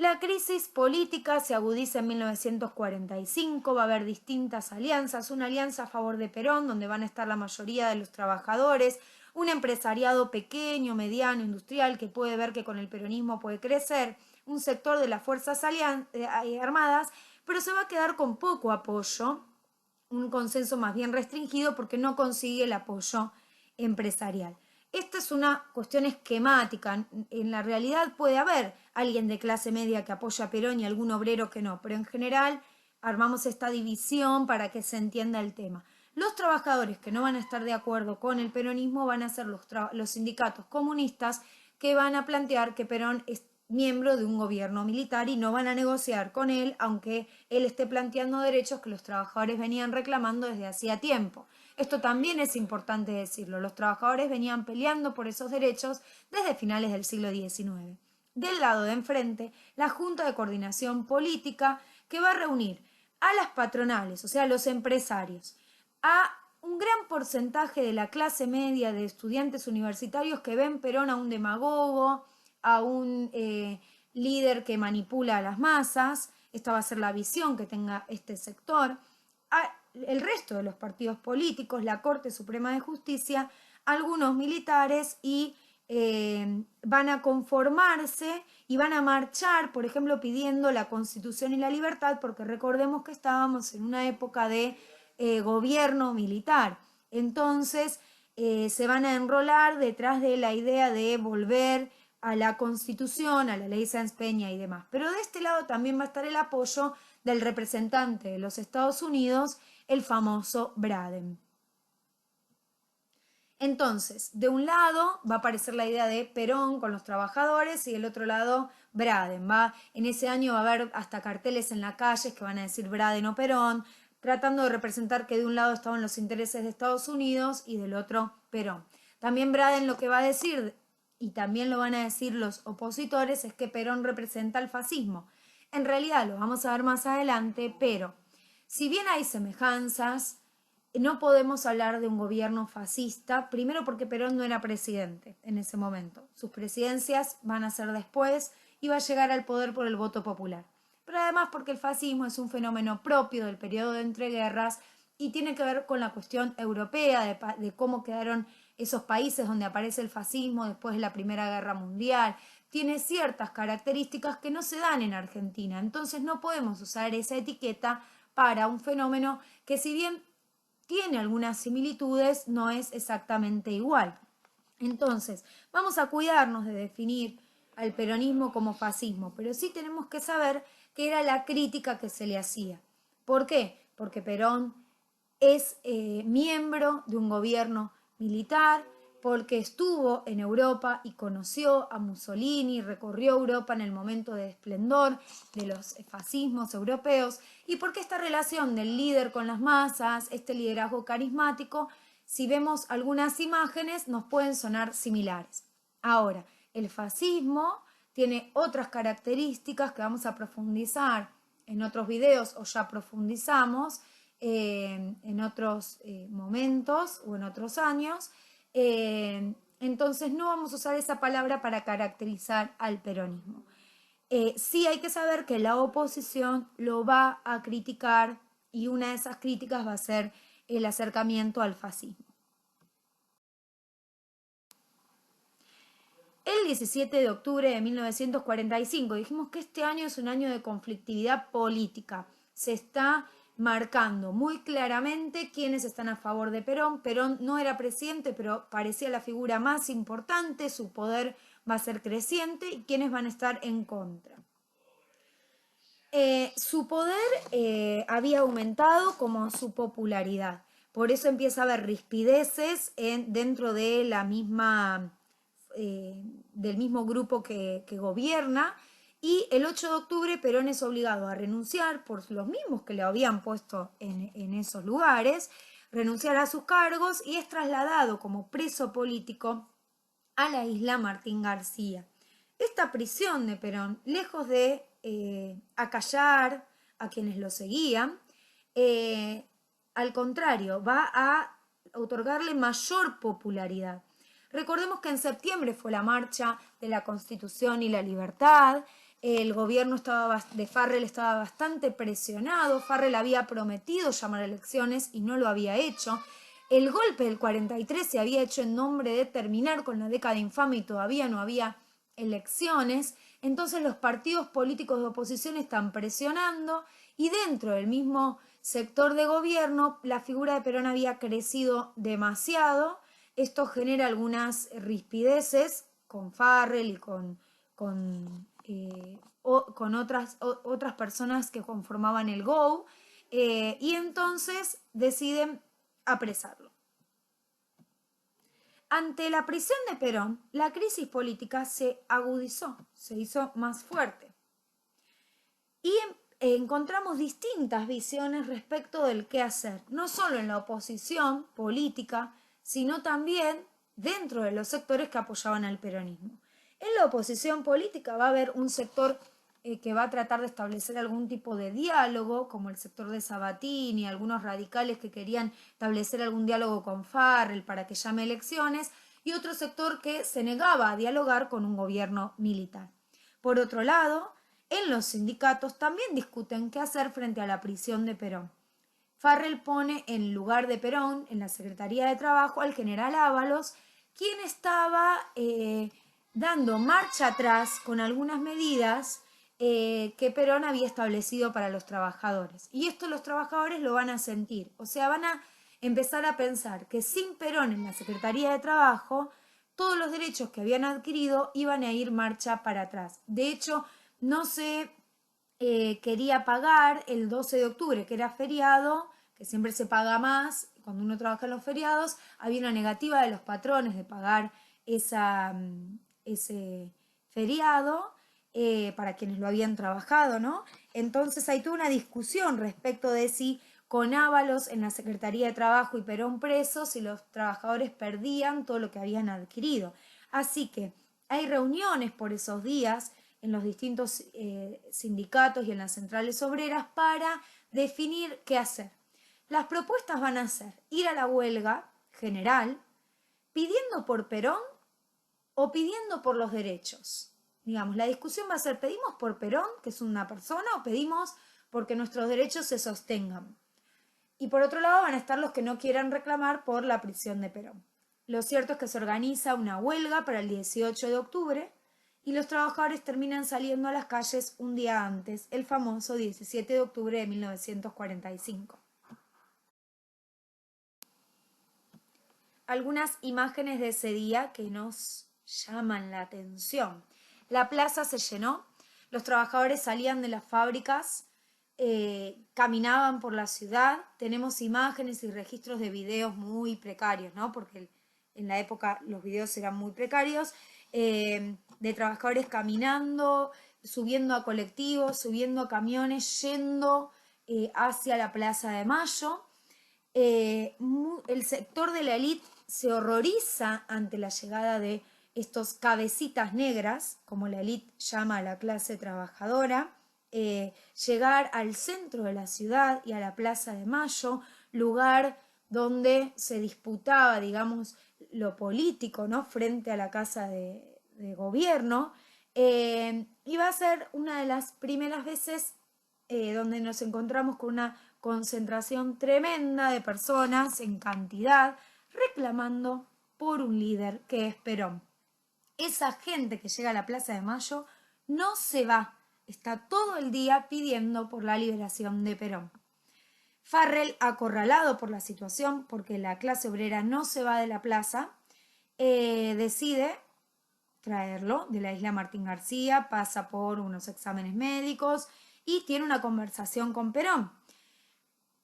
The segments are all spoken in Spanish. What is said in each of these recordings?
La crisis política se agudiza en 1945, va a haber distintas alianzas, una alianza a favor de Perón, donde van a estar la mayoría de los trabajadores, un empresariado pequeño, mediano, industrial, que puede ver que con el peronismo puede crecer, un sector de las Fuerzas Armadas, pero se va a quedar con poco apoyo, un consenso más bien restringido porque no consigue el apoyo empresarial. Esta es una cuestión esquemática. En la realidad puede haber alguien de clase media que apoya a Perón y algún obrero que no, pero en general armamos esta división para que se entienda el tema. Los trabajadores que no van a estar de acuerdo con el peronismo van a ser los sindicatos comunistas que van a plantear que Perón es miembro de un gobierno militar y no van a negociar con él, aunque él esté planteando derechos que los trabajadores venían reclamando desde hacía tiempo. Esto también es importante decirlo. Los trabajadores venían peleando por esos derechos desde finales del siglo XIX. Del lado de enfrente, la Junta de Coordinación Política, que va a reunir a las patronales, o sea, a los empresarios, a un gran porcentaje de la clase media de estudiantes universitarios que ven Perón a un demagogo, a un líder que manipula a las masas. Esta va a ser la visión que tenga este sector. El resto de los partidos políticos, la Corte Suprema de Justicia, algunos militares y van a conformarse y van a marchar, por ejemplo, pidiendo la Constitución y la libertad, porque recordemos que estábamos en una época de gobierno militar. Entonces se van a enrolar detrás de la idea de volver a la Constitución, a la ley Sáenz Peña y demás. Pero de este lado también va a estar el apoyo del representante de los Estados Unidos, el famoso Braden. Entonces, de un lado va a aparecer la idea de Perón con los trabajadores y del otro lado Braden. En ese año va a haber hasta carteles en las calles que van a decir Braden o Perón, tratando de representar que de un lado estaban los intereses de Estados Unidos y del otro Perón. También Braden lo que va a decir, y también lo van a decir los opositores, es que Perón representa el fascismo. En realidad lo vamos a ver más adelante, pero si bien hay semejanzas, no podemos hablar de un gobierno fascista, primero porque Perón no era presidente en ese momento. Sus presidencias van a ser después y va a llegar al poder por el voto popular. Pero además porque el fascismo es un fenómeno propio del periodo de entreguerras y tiene que ver con la cuestión europea, de cómo quedaron esos países donde aparece el fascismo después de la Primera Guerra Mundial. Tiene ciertas características que no se dan en Argentina. Entonces no podemos usar esa etiqueta para un fenómeno que, si bien tiene algunas similitudes, no es exactamente igual. Entonces, vamos a cuidarnos de definir al peronismo como fascismo, pero sí tenemos que saber que era la crítica que se le hacía. ¿Por qué? Porque Perón es miembro de un gobierno militar, porque estuvo en Europa y conoció a Mussolini, recorrió Europa en el momento de esplendor de los fascismos europeos, y porque esta relación del líder con las masas, este liderazgo carismático, si vemos algunas imágenes, nos pueden sonar similares. Ahora, el fascismo tiene otras características que vamos a profundizar en otros videos, o ya profundizamos en otros momentos o en otros años. Entonces no vamos a usar esa palabra para caracterizar al peronismo. Sí hay que saber que la oposición lo va a criticar y una de esas críticas va a ser el acercamiento al fascismo. El 17 de octubre de 1945, dijimos que este año es un año de conflictividad política. Se está marcando muy claramente quiénes están a favor de Perón. Perón no era presidente, pero parecía la figura más importante, su poder va a ser creciente, y quiénes van a estar en contra. Su poder había aumentado como su popularidad. Por eso empieza a haber rispideces dentro de la misma, del mismo grupo que gobierna. Y el 8 de octubre Perón es obligado a renunciar por los mismos que le habían puesto en esos lugares, renunciar a sus cargos y es trasladado como preso político a la isla Martín García. Esta prisión de Perón, lejos de acallar a quienes lo seguían, al contrario, va a otorgarle mayor popularidad. Recordemos que en septiembre fue la marcha de la Constitución y la Libertad, el gobierno de Farrell estaba bastante presionado. Farrell había prometido llamar a elecciones y no lo había hecho. El golpe del 43 se había hecho en nombre de terminar con la década infame y todavía no había elecciones. Entonces los partidos políticos de oposición están presionando y dentro del mismo sector de gobierno la figura de Perón había crecido demasiado. Esto genera algunas rispideces con Farrell y con otras personas que conformaban el GO, y entonces deciden apresarlo. Ante la prisión de Perón, la crisis política se agudizó, se hizo más fuerte. Y encontramos distintas visiones respecto del qué hacer, no solo en la oposición política, sino también dentro de los sectores que apoyaban al peronismo. En la oposición política va a haber un sector que va a tratar de establecer algún tipo de diálogo, como el sector de Sabatini, algunos radicales que querían establecer algún diálogo con Farrell para que llame elecciones, y otro sector que se negaba a dialogar con un gobierno militar. Por otro lado, en los sindicatos también discuten qué hacer frente a la prisión de Perón. Farrell pone en lugar de Perón, en la Secretaría de Trabajo, al general Ábalos, quien estaba dando marcha atrás con algunas medidas que Perón había establecido para los trabajadores. Y esto los trabajadores lo van a sentir, o sea, van a empezar a pensar que sin Perón en la Secretaría de Trabajo, todos los derechos que habían adquirido iban a ir marcha para atrás. De hecho, no se quería pagar el 12 de octubre, que era feriado, que siempre se paga más cuando uno trabaja en los feriados. Había una negativa de los patrones de pagar ese feriado para quienes lo habían trabajado, ¿no? Entonces hay toda una discusión respecto de si con Ábalos en la Secretaría de Trabajo y Perón preso, si los trabajadores perdían todo lo que habían adquirido. Así que hay reuniones por esos días en los distintos sindicatos y en las centrales obreras para definir qué hacer. Las propuestas van a ser ir a la huelga general pidiendo por Perón o pidiendo por los derechos. Digamos, la discusión va a ser, ¿pedimos por Perón, que es una persona, o pedimos porque nuestros derechos se sostengan? Y por otro lado van a estar los que no quieran reclamar por la prisión de Perón. Lo cierto es que se organiza una huelga para el 18 de octubre y los trabajadores terminan saliendo a las calles un día antes, el famoso 17 de octubre de 1945. Algunas imágenes de ese día que nos llaman la atención. La plaza se llenó, los trabajadores salían de las fábricas, caminaban por la ciudad. Tenemos imágenes y registros de videos muy precarios, ¿no? Porque en la época los videos eran muy precarios, de trabajadores caminando, subiendo a colectivos, subiendo a camiones, yendo hacia la Plaza de Mayo. El sector de la élite se horroriza ante la llegada de estos cabecitas negras, como la élite llama a la clase trabajadora, llegar al centro de la ciudad y a la Plaza de Mayo, lugar donde se disputaba, digamos, lo político, ¿no? Frente a la casa de gobierno, y va a ser una de las primeras veces donde nos encontramos con una concentración tremenda de personas en cantidad reclamando por un líder que es Perón. Esa gente que llega a la Plaza de Mayo no se va, está todo el día pidiendo por la liberación de Perón. Farrell, acorralado por la situación, porque la clase obrera no se va de la plaza, decide traerlo de la isla Martín García, pasa por unos exámenes médicos y tiene una conversación con Perón.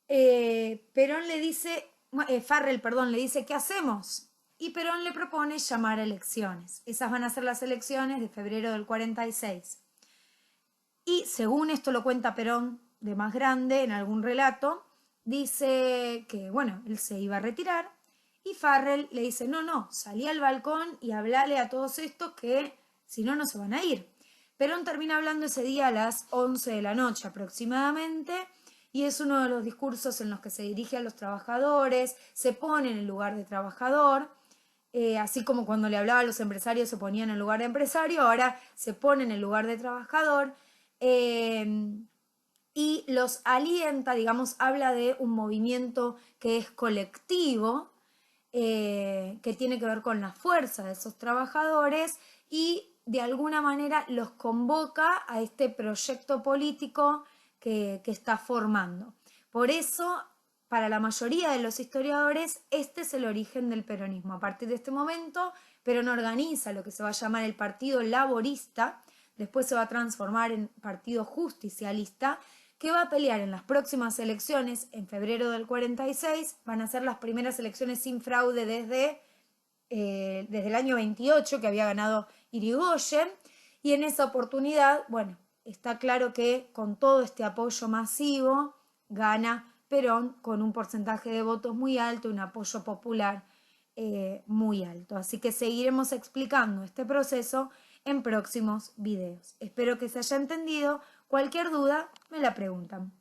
Farrell, le dice, ¿qué hacemos? Y Perón le propone llamar a elecciones. Esas van a ser las elecciones de febrero del 46. Y según esto lo cuenta Perón de más grande en algún relato, dice que, bueno, él se iba a retirar y Farrell le dice, no, salí al balcón y hablale a todos estos que si no, no se van a ir. Perón termina hablando ese día a las 11 de la noche aproximadamente y es uno de los discursos en los que se dirige a los trabajadores, se pone en el lugar de trabajador, así como cuando le hablaba a los empresarios se ponía en el lugar de empresario, ahora se pone en el lugar de trabajador. Y los alienta, digamos, habla de un movimiento que es colectivo, que tiene que ver con la fuerza de esos trabajadores y de alguna manera los convoca a este proyecto político que está formando. Por eso, para la mayoría de los historiadores, este es el origen del peronismo. A partir de este momento, Perón organiza lo que se va a llamar el Partido Laborista, después se va a transformar en Partido Justicialista, que va a pelear en las próximas elecciones, en febrero del 46, van a ser las primeras elecciones sin fraude desde el año 28, que había ganado Irigoyen, y en esa oportunidad, bueno, está claro que con todo este apoyo masivo, gana Perón con un porcentaje de votos muy alto, un apoyo popular muy alto. Así que seguiremos explicando este proceso en próximos videos. Espero que se haya entendido. Cualquier duda me la preguntan.